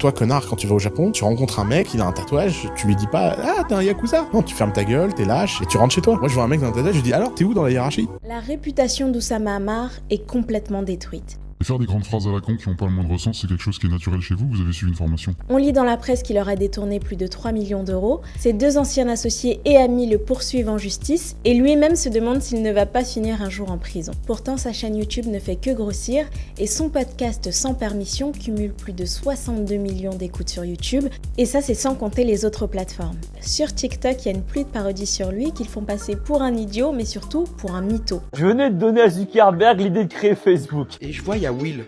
toi, connard, quand tu vas au Japon, tu rencontres un mec, il a un tatouage, tu lui dis pas « Ah, t'es un Yakuza !» Non, tu fermes ta gueule, t'es lâche, et tu rentres chez toi. Moi, je vois un mec dans un tatouage, je dis « Alors, t'es où dans la hiérarchie ?» La réputation d'Oussama Ammar est complètement détruite. Et faire des grandes phrases à la con qui n'ont pas le moindre sens, c'est quelque chose qui est naturel chez vous, vous avez suivi une formation. On lit dans la presse qu'il leur a détourné plus de 3 millions d'euros. Ses 2 anciens associés et amis le poursuivent en justice et lui-même se demande s'il ne va pas finir un jour en prison. Pourtant, sa chaîne YouTube ne fait que grossir et son podcast Sans Permission cumule plus de 62 millions d'écoutes sur YouTube. Et ça, c'est sans compter les autres plateformes. Sur TikTok, il y a une pluie de parodies sur lui qui le font passer pour un idiot, mais surtout pour un mytho. Je venais de donner à Zuckerberg l'idée de créer Facebook. Et je vois, il y a Will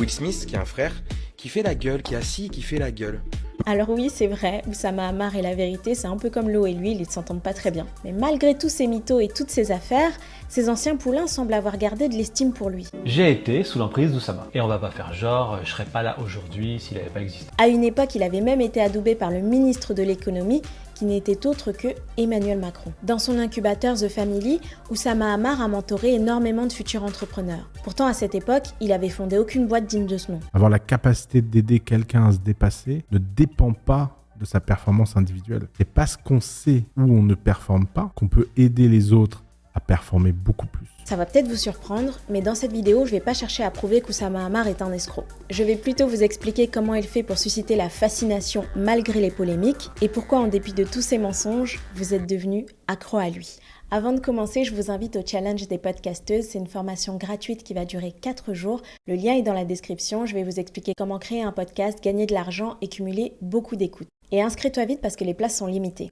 Smith, qui est un frère, qui fait la gueule, qui est assis, qui fait la gueule. Alors oui, c'est vrai, Oussama Ammar et la vérité, c'est un peu comme l'eau et l'huile, ils ne s'entendent pas très bien. Mais malgré tous ces mythos et toutes ces affaires, ces anciens poulains semblent avoir gardé de l'estime pour lui. J'ai été sous l'emprise d'Oussama. Et on va pas faire genre, je serais pas là aujourd'hui s'il avait pas existé. À une époque, il avait même été adoubé par le ministre de l'économie, qui n'était autre que Emmanuel Macron. Dans son incubateur The Family, Oussama Ammar a mentoré énormément de futurs entrepreneurs. Pourtant, à cette époque, il avait fondé aucune boîte digne de ce nom. Avoir la capacité d'aider quelqu'un à se dépasser ne dépend pas de sa performance individuelle. C'est parce qu'on sait où on ne performe pas qu'on peut aider les autres à performer beaucoup plus. Ça va peut-être vous surprendre, mais dans cette vidéo, je vais pas chercher à prouver qu'Oussama Ammar est un escroc. Je vais plutôt vous expliquer comment il fait pour susciter la fascination malgré les polémiques et pourquoi, en dépit de tous ces mensonges, vous êtes devenu accro à lui. Avant de commencer, je vous invite au challenge des podcasteuses. C'est une formation gratuite qui va durer 4 jours. Le lien est dans la description. Je vais vous expliquer comment créer un podcast, gagner de l'argent et cumuler beaucoup d'écoutes. Et inscris-toi vite parce que les places sont limitées.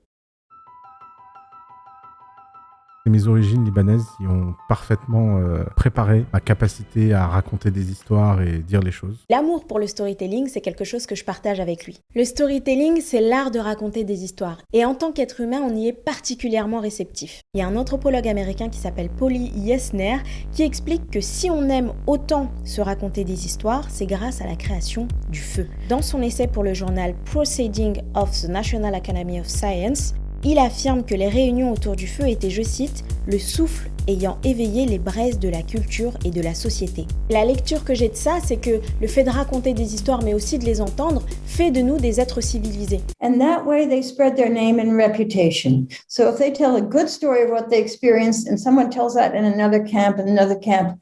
Mes origines libanaises y ont parfaitement préparé ma capacité à raconter des histoires et dire les choses. L'amour pour le storytelling, c'est quelque chose que je partage avec lui. Le storytelling, c'est l'art de raconter des histoires. Et en tant qu'être humain, on y est particulièrement réceptif. Il y a un anthropologue américain qui s'appelle Polly Yesner qui explique que si on aime autant se raconter des histoires, c'est grâce à la création du feu. Dans son essai pour le journal Proceedings of the National Academy of Science, il affirme que les réunions autour du feu étaient, je cite, le souffle ayant éveillé les braises de la culture et de la société. La lecture que j'ai de ça, c'est que le fait de raconter des histoires, mais aussi de les entendre, fait de nous des êtres civilisés. And that way they spread their name and reputation. So if they tell a good story of what they experienced and someone tells that in another camp,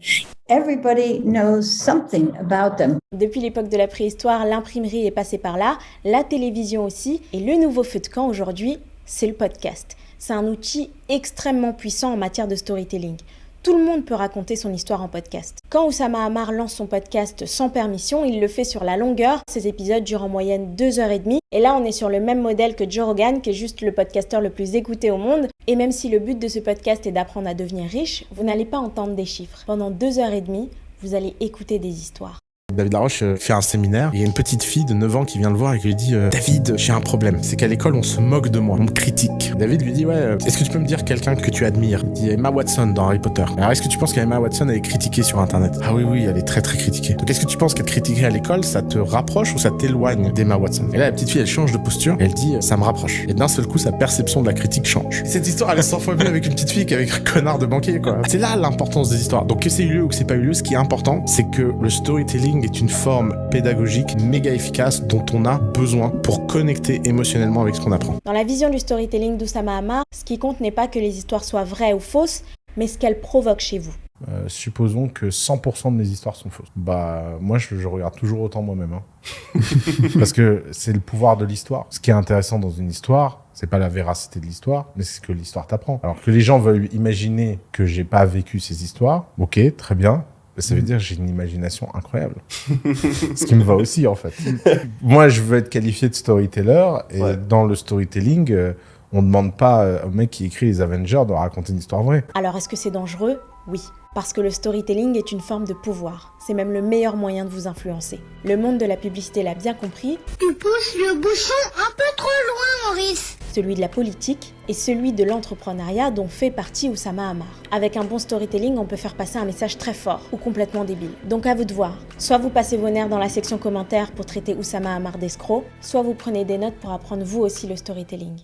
everybody knows something about them. Depuis l'époque de la préhistoire, l'imprimerie est passée par là, la télévision aussi, et le nouveau feu de camp aujourd'hui, c'est le podcast. C'est un outil extrêmement puissant en matière de storytelling. Tout le monde peut raconter son histoire en podcast. Quand Oussama Ammar lance son podcast Sans Permission, il le fait sur la longueur. Ses épisodes durent en moyenne 2h30. Et là, on est sur le même modèle que Joe Rogan, qui est juste le podcasteur le plus écouté au monde. Et même si le but de ce podcast est d'apprendre à devenir riche, vous n'allez pas entendre des chiffres. Pendant 2h30, vous allez écouter des histoires. David Laroche fait un séminaire, il y a une petite fille de 9 ans qui vient le voir et qui lui dit David, j'ai un problème, c'est qu'à l'école on se moque de moi, on me critique. David lui dit est-ce que tu peux me dire quelqu'un que tu admires? Il dit Emma Watson dans Harry Potter. Alors est-ce que tu penses qu'Emma Watson elle est critiquée sur internet? Ah oui, elle est très très critiquée. Donc est-ce que tu penses qu'être critiquée à l'école, ça te rapproche ou ça t'éloigne d'Emma Watson? Et là la petite fille elle change de posture, elle dit ça me rapproche. Et d'un seul coup sa perception de la critique change. Et cette histoire elle est 100 fois mieux avec une petite fille qu'avec un connard de banquier quoi. C'est là l'importance des histoires. Donc que c'est eu lieu ou que c'est pas eu lieu, ce qui est important c'est que le storytelling est une forme pédagogique méga efficace dont on a besoin pour connecter émotionnellement avec ce qu'on apprend. Dans la vision du storytelling d'Oussama Ammar, ce qui compte n'est pas que les histoires soient vraies ou fausses, mais ce qu'elles provoquent chez vous. Supposons que 100% de mes histoires sont fausses. Moi, je regarde toujours autant moi-même. Parce que c'est le pouvoir de l'histoire. Ce qui est intéressant dans une histoire, c'est pas la véracité de l'histoire, mais c'est ce que l'histoire t'apprend. Alors que les gens veulent imaginer que j'ai pas vécu ces histoires, ok, très bien. Ça veut dire que j'ai une imagination incroyable. Ce qui me va aussi, en fait. Moi, je veux être qualifié de storyteller. Et dans le storytelling, on ne demande pas au mec qui écrit les Avengers de raconter une histoire vraie. Alors, est-ce que c'est dangereux? Oui. Parce que le storytelling est une forme de pouvoir. C'est même le meilleur moyen de vous influencer. Le monde de la publicité l'a bien compris. Tu pousses le bouchon un peu trop loin, Maurice. Celui de la politique et celui de l'entrepreneuriat dont fait partie Oussama Ammar. Avec un bon storytelling, on peut faire passer un message très fort ou complètement débile. Donc à vous de voir. Soit vous passez vos nerfs dans la section commentaires pour traiter Oussama Ammar d'escroc, soit vous prenez des notes pour apprendre vous aussi le storytelling.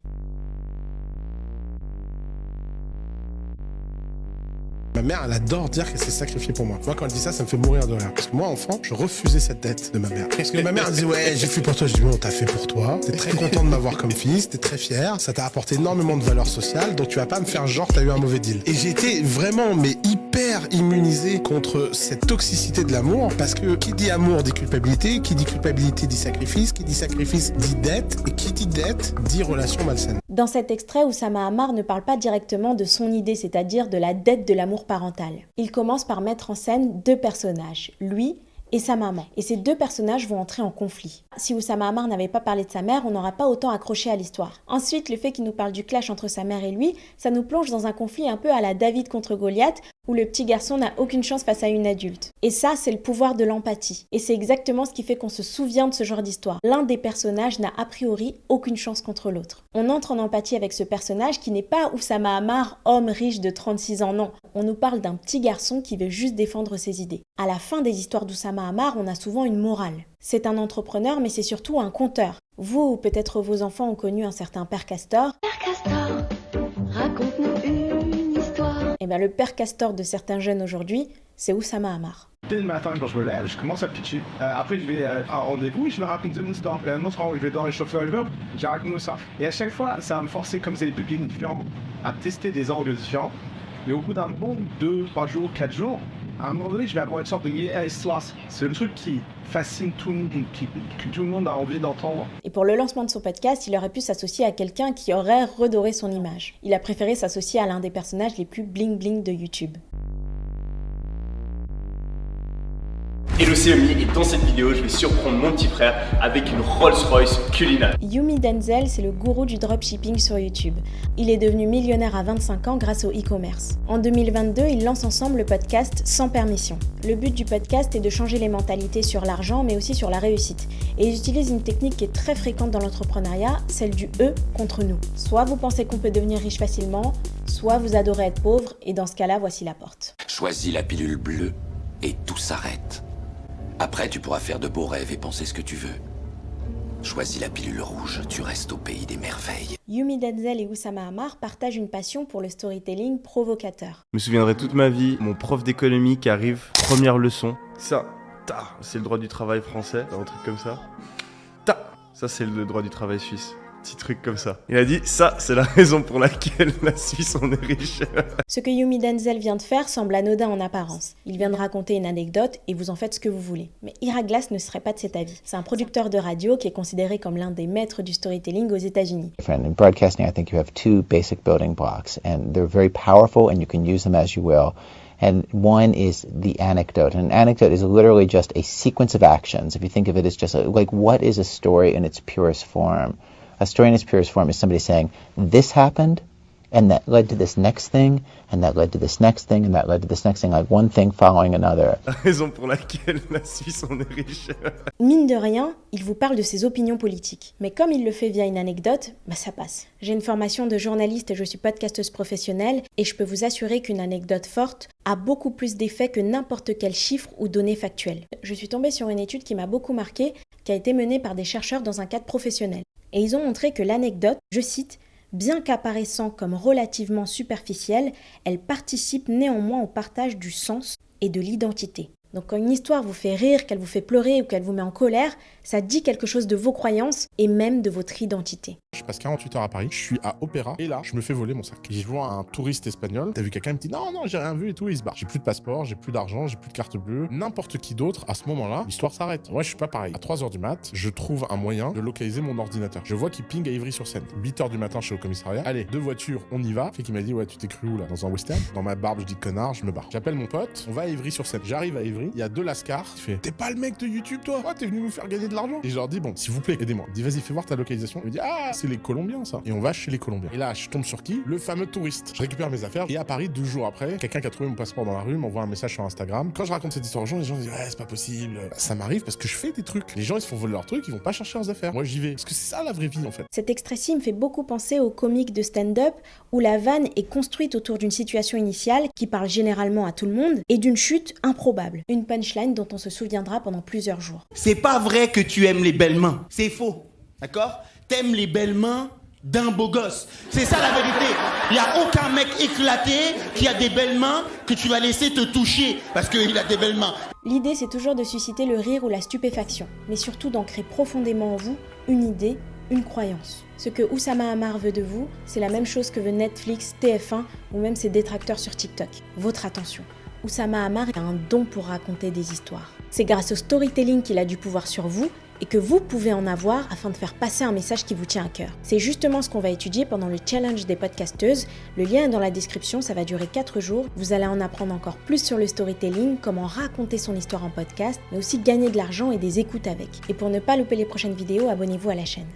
mère, elle adore dire qu'elle s'est sacrifiée pour moi. Moi, quand elle dit ça, ça me fait mourir de rire. Parce que moi, enfant, je refusais cette dette de ma mère. Parce que ma mère, elle disait, ouais, j'ai fait pour toi. Je dis, mais on t'a fait pour toi. T'es très content de m'avoir comme fils, t'es très fier. Ça t'a apporté énormément de valeur sociale, donc tu vas pas me faire genre t'as eu un mauvais deal. Et j'ai été vraiment, mais hyper immunisé contre cette toxicité de l'amour, parce que qui dit amour dit culpabilité, qui dit culpabilité dit sacrifice, qui dit sacrifice dit dette, et qui dit dette dit relation malsaine. Dans cet extrait, Oussama Ammar ne parle pas directement de son idée, c'est-à-dire de la dette de l'amour parental. Il commence par mettre en scène deux personnages, lui et sa maman. Et ces deux personnages vont entrer en conflit. Si Oussama Ammar n'avait pas parlé de sa mère, on n'aurait pas autant accroché à l'histoire. Ensuite, le fait qu'il nous parle du clash entre sa mère et lui, ça nous plonge dans un conflit un peu à la David contre Goliath, où le petit garçon n'a aucune chance face à une adulte. Et ça, c'est le pouvoir de l'empathie. Et c'est exactement ce qui fait qu'on se souvient de ce genre d'histoire. L'un des personnages n'a a priori aucune chance contre l'autre. On entre en empathie avec ce personnage qui n'est pas Oussama Ammar, homme riche de 36 ans, non. On nous parle d'un petit garçon qui veut juste défendre ses idées. À la fin des histoires d'Oussama Ammar, on a souvent une morale. C'est un entrepreneur, mais c'est surtout un conteur. Vous, ou peut-être vos enfants, ont connu un certain Père Castor. Père Castor, raconte-nous une histoire. Et bien le Père Castor de certains jeunes aujourd'hui, c'est Oussama Ammar. Dès le matin, quand je me lève, je commence à pitcher. Après, je vais à un rendez-vous et je me raconte une histoire. Et un autre rendez-vous, je vais dans les chauffeurs Uber, je raconte ça. Et à chaque fois, ça va me forcer, comme c'est des publics différents, à tester des angles différents. Mais au bout d'un bon 2, 3 jours, 4 jours, à un moment donné, je vais avoir une sorte de yes, c'est le truc qui fascine tout le monde, que tout le monde a envie d'entendre. Et pour le lancement de son podcast, il aurait pu s'associer à quelqu'un qui aurait redoré son image. Il a préféré s'associer à l'un des personnages les plus bling-bling de YouTube. Hello, c'est Yomi et dans cette vidéo, je vais surprendre mon petit frère avec une Rolls-Royce culinaire. Yumi Denzel, c'est le gourou du dropshipping sur YouTube. Il est devenu millionnaire à 25 ans grâce au e-commerce. En 2022, ils lancent ensemble le podcast Sans Permission. Le but du podcast est de changer les mentalités sur l'argent, mais aussi sur la réussite. Et ils utilisent une technique qui est très fréquente dans l'entrepreneuriat, celle du eux contre nous. Soit vous pensez qu'on peut devenir riche facilement, soit vous adorez être pauvre, et dans ce cas-là, voici la porte. Choisis la pilule bleue et tout s'arrête. Après, tu pourras faire de beaux rêves et penser ce que tu veux. Choisis la pilule rouge, tu restes au pays des merveilles. Yumi Denzel et Oussama Ammar partagent une passion pour le storytelling provocateur. Je me souviendrai toute ma vie, mon prof d'économie qui arrive, première leçon. Ça, c'est le droit du travail français, un truc comme ça. Ça, c'est le droit du travail suisse. Petit truc comme ça. Il a dit, ça, c'est la raison pour laquelle la Suisse, on est riche. Ce que Yumi Denzel vient de faire semble anodin en apparence. Il vient de raconter une anecdote et vous en faites ce que vous voulez. Mais Ira Glass ne serait pas de cet avis. C'est un producteur de radio qui est considéré comme l'un des maîtres du storytelling aux États-Unis. In broadcasting, I think you have two basic building blocks, and they're very powerful, and you can use them as you will. And one is the anecdote. And an anecdote is literally just a sequence of actions. If you think of it as just like, what is a story in its purest form? A story in its purest form is somebody saying, this happened, and that led to this next thing, and that led to this next thing, and that led to this next thing, like one thing following another. La raison pour laquelle la Suisse, on est riche. Mine de rien, il vous parle de ses opinions politiques. Mais comme il le fait via une anecdote, ça passe. J'ai une formation de journaliste et je suis podcasteuse professionnelle, et je peux vous assurer qu'une anecdote forte a beaucoup plus d'effet que n'importe quel chiffre ou donnée factuelle. Je suis tombée sur une étude qui m'a beaucoup marquée, qui a été menée par des chercheurs dans un cadre professionnel. Et ils ont montré que l'anecdote, je cite, « bien qu'apparaissant comme relativement superficielle, elle participe néanmoins au partage du sens et de l'identité. » Donc quand une histoire vous fait rire, qu'elle vous fait pleurer ou qu'elle vous met en colère, ça dit quelque chose de vos croyances et même de votre identité. Je passe 48 heures à Paris, je suis à Opéra, et là, je me fais voler mon sac. Je vois un touriste espagnol, t'as vu quelqu'un, il me dit non, j'ai rien vu et tout, et il se barre. J'ai plus de passeport, j'ai plus d'argent, j'ai plus de carte bleue. N'importe qui d'autre, à ce moment-là, l'histoire s'arrête. Moi, je suis pas pareil. À 3h du mat, je trouve un moyen de localiser mon ordinateur. Je vois qu'il ping à Ivry-sur-Seine. 8h du matin, je suis au commissariat. Allez, 2 voitures, on y va. Fait qu'il m'a dit, ouais, tu t'es cru où là? Dans un western? Dans ma barbe, je dis connard, je me barre. J'appelle mon pote, on va à Ivry-sur-Seine. J'arrive à Ivry, il y a 2 lascars. Il fait, t'es pas le mec de YouTube, toi? Ouais, t'es venu nous faire gagner de l'argent. Et je leur dis, bon, s'il vous plaît, aidez-moi. Il dit, vas-y, fais voir ta localisation. Il me dit, ah, c'est les Colombiens, ça. Et on va chez les Colombiens. Et là, je tombe sur qui? Le fameux touriste. Je récupère mes affaires. Et à Paris, 2 jours après, quelqu'un qui a trouvé mon passeport dans la rue m'envoie un message sur Instagram. Quand je raconte cette histoire aux gens, les gens disent, ouais, c'est pas possible. Ça m'arrive parce que je fais des trucs. Les gens, ils se font voler leurs trucs, ils vont pas chercher leurs affaires. Moi, j'y vais. Parce que c'est ça la vraie vie, en fait. Cet extrait-ci me fait beaucoup penser aux comiques de stand-up où la vanne est construite autour d'une situation initiale qui parle généralement à tout le monde et d'une chute improbable. Une punchline dont on se souviendra pendant plusieurs jours. C'est pas vrai que tu aimes les belles mains. C'est faux. D'accord? T'aimes les belles mains d'un beau gosse. C'est ça la vérité. Il n'y a aucun mec éclaté qui a des belles mains que tu vas laisser te toucher parce qu'il a des belles mains. L'idée, c'est toujours de susciter le rire ou la stupéfaction, mais surtout d'ancrer profondément en vous une idée, une croyance. Ce que Oussama Ammar veut de vous, c'est la même chose que veut Netflix, TF1 ou même ses détracteurs sur TikTok. Votre attention. Oussama Ammar a un don pour raconter des histoires. C'est grâce au storytelling qu'il a du pouvoir sur vous et que vous pouvez en avoir afin de faire passer un message qui vous tient à cœur. C'est justement ce qu'on va étudier pendant le challenge des podcasteuses. Le lien est dans la description, ça va durer 4 jours. Vous allez en apprendre encore plus sur le storytelling, comment raconter son histoire en podcast, mais aussi gagner de l'argent et des écoutes avec. Et pour ne pas louper les prochaines vidéos, abonnez-vous à la chaîne.